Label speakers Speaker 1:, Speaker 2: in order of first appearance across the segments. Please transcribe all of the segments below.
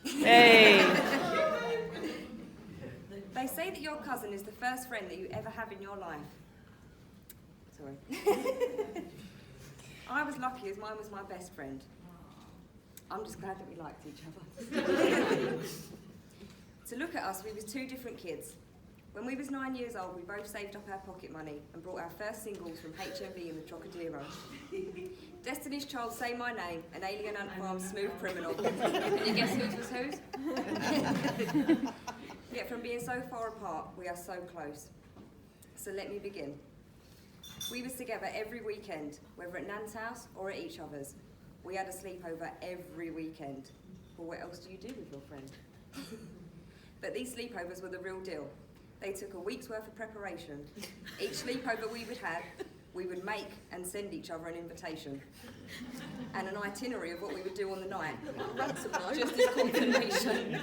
Speaker 1: Hey!
Speaker 2: They say that your cousin is the first friend that you ever have in your life. Sorry. I was lucky as mine was my best friend. I'm just glad that we liked each other. To look at us, we was two different kids. When we was 9 years old, we both saved up our pocket money and brought our first singles from HMV in the Trocadero. Destiny's Child, Say My Name, and Alien Ant Farm's Smooth Criminal. Can you guess whose was whose? Yet from being so far apart, we are so close. So let me begin. We was together every weekend, whether at Nan's house or at each other's. We had a sleepover every weekend. Well, what else do you do with your friend? But these sleepovers were the real deal. They took a week's worth of preparation. Each sleepover we would have, we would make and send each other an invitation. And an itinerary of what we would do on the night. Just as confirmation.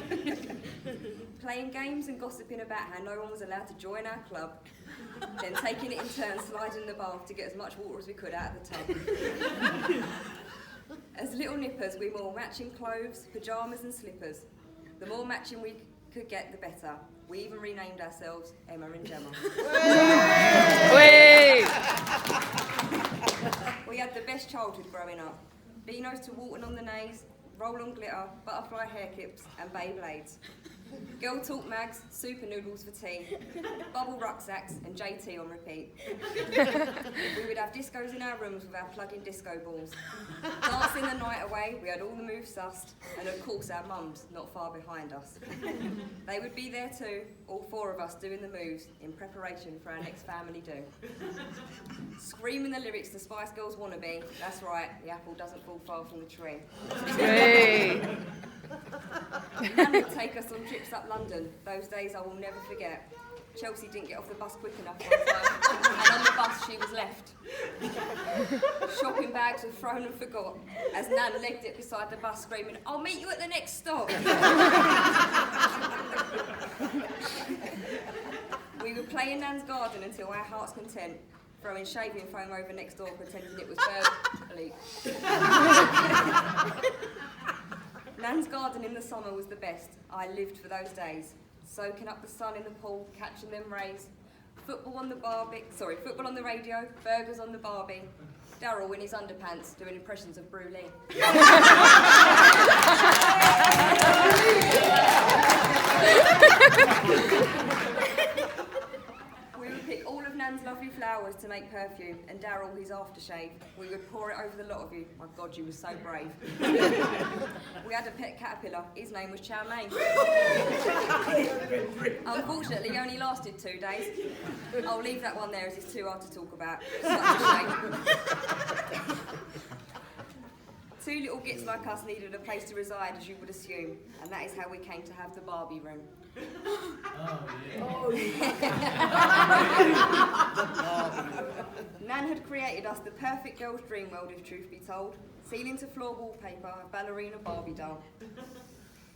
Speaker 2: Playing games and gossiping about how no one was allowed to join our club. Then taking it in turns, sliding in the bath to get as much water as we could out of the tub. As little nippers, we wore matching clothes, pyjamas and slippers. The more matching we could get, the better. We even renamed ourselves Emma and Gemma.
Speaker 1: Wait!
Speaker 2: We had the best childhood growing up. Beanos to Walton on the nays, roll on glitter, butterfly hair clips and Beyblades. Girl talk mags, super noodles for tea, bubble rucksacks and JT on repeat. We would have discos in our rooms with our plug-in disco balls. Dancing the night away, we had all the moves sussed, and of course our mums not far behind us. They would be there too, all four of us doing the moves in preparation for our next family do. Screaming the lyrics to Spice Girls Wannabe, that's right, the apple doesn't fall far from the tree.
Speaker 1: Hey!
Speaker 2: Nan would take us on trips up London. Those days I will never forget. Chelsea didn't get off the bus quick enough one time, and on the bus she was left. Shopping bags were thrown and forgot, as Nan legged it beside the bus screaming, "I'll meet you at the next stop." We would play in Nan's garden until our heart's content, throwing shaving foam over next door pretending it was burglary. Nan's garden in the summer was the best. I lived for those days. Soaking up the sun in the pool, catching them rays. Football on the radio, burgers on the Barbie. Daryl in his underpants doing impressions of Brew Lee. We would pick all of Nan's lovely flowers to make perfume, and Daryl his aftershave. We would pour it over the lot of you. My God, you were so brave. We had a pet caterpillar. His name was Chow Mein. Unfortunately, he only lasted 2 days. I'll leave that one there as it's too hard to talk about. Such a shame. Two little gits like us needed a place to reside, as you would assume, and that is how we came to have the Barbie room.
Speaker 3: Oh, yeah.
Speaker 2: Nan had created us the perfect girl's dream world, if truth be told. Ceiling to floor wallpaper, a ballerina Barbie doll.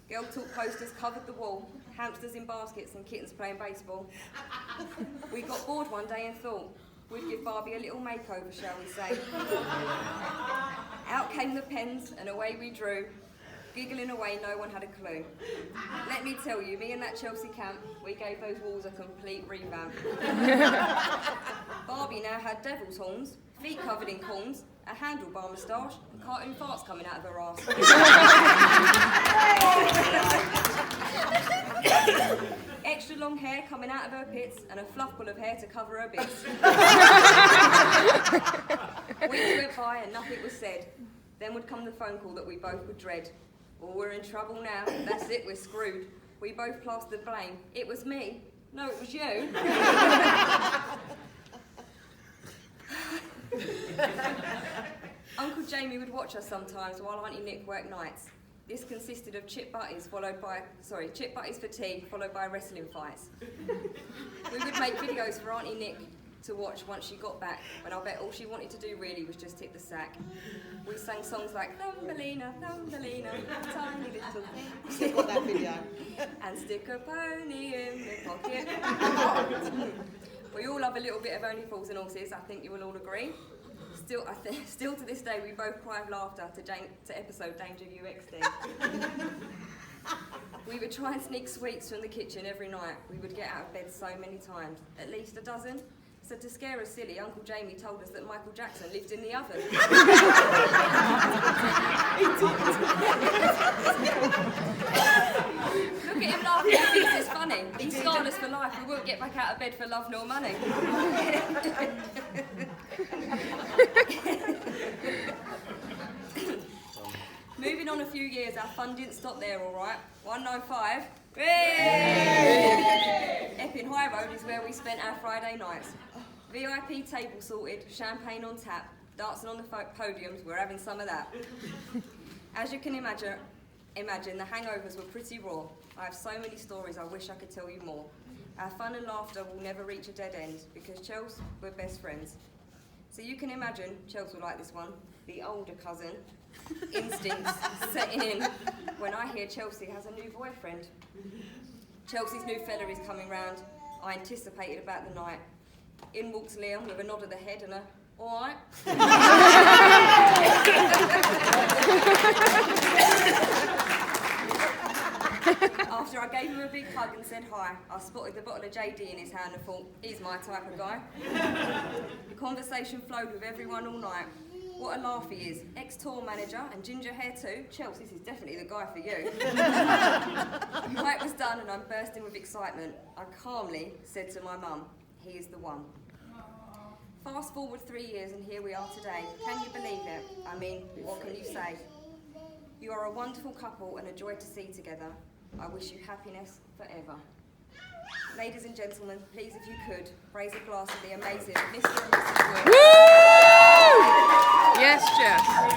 Speaker 2: Girl talk posters covered the wall, hamsters in baskets and kittens playing baseball. We got bored one day and thought, we'd give Barbie a little makeover, shall we say. Out came the pens and away we drew. Giggling away, no one had a clue. Let me tell you, me and that Chelsea camp, we gave those walls a complete revamp. Barbie now had devil's horns, feet covered in corns, a handlebar moustache, and cartoon farts coming out of her arse. Extra long hair coming out of her pits, and a fluffball of hair to cover her bits. Weeks went by and nothing was said. Then would come the phone call that we both would dread. Well, we're in trouble now. That's it, we're screwed. We both plastered blame. It was me. No, it was you. Uncle Jamie would watch us sometimes while Auntie Nick worked nights. This consisted of chip butties for tea, followed by wrestling fights. We would make videos for Auntie Nick to watch once she got back, when I bet all she wanted to do really was just hit the sack. We sang songs like Thumbelina, Thumbelina, tiny little thing.
Speaker 3: Still got that video.
Speaker 2: And stick a pony in the pocket. We all love a little bit of Only Fools and Horses, I think you will all agree. Still to this day, we both cry of laughter to episode Danger UXD. We would try and sneak sweets from the kitchen every night. We would get out of bed so many times, at least a dozen. So to scare us silly, Uncle Jamie told us that Michael Jackson lived in the oven. Look at him laughing, he thinks it's funny. He scarred us for life, we won't get back out of bed for love nor money. Moving on a few years, our fun didn't stop there, all right. 195. Epping High Road is where we spent our Friday nights. VIP table sorted, champagne on tap, dancing on the podiums, we're having some of that. As you can imagine, the hangovers were pretty raw. I have so many stories, I wish I could tell you more. Our fun and laughter will never reach a dead end because Chels were best friends. So you can imagine, Chels will like this one, the older cousin, instincts setting in when I hear Chelsea has a new boyfriend. Chelsea's new fella is coming round. I anticipated about the night. In walks Liam with a nod of the head and a, all right. After I gave him a big hug and said hi, I spotted the bottle of JD in his hand and thought, he's my type of guy. The conversation flowed with everyone all night. What a laugh he is. Ex-tour manager and ginger hair too. Chels, this is definitely the guy for you. The night was done and I'm bursting with excitement. I calmly said to my mum, he is the one. Fast forward 3 years and here we are today. Can you believe it? I mean, what can you say? You are a wonderful couple and a joy to see together. I wish you happiness forever. Ladies and gentlemen, please if you could, raise a glass of the amazing Mr. and Mrs. Wood.
Speaker 1: Yes, Jess.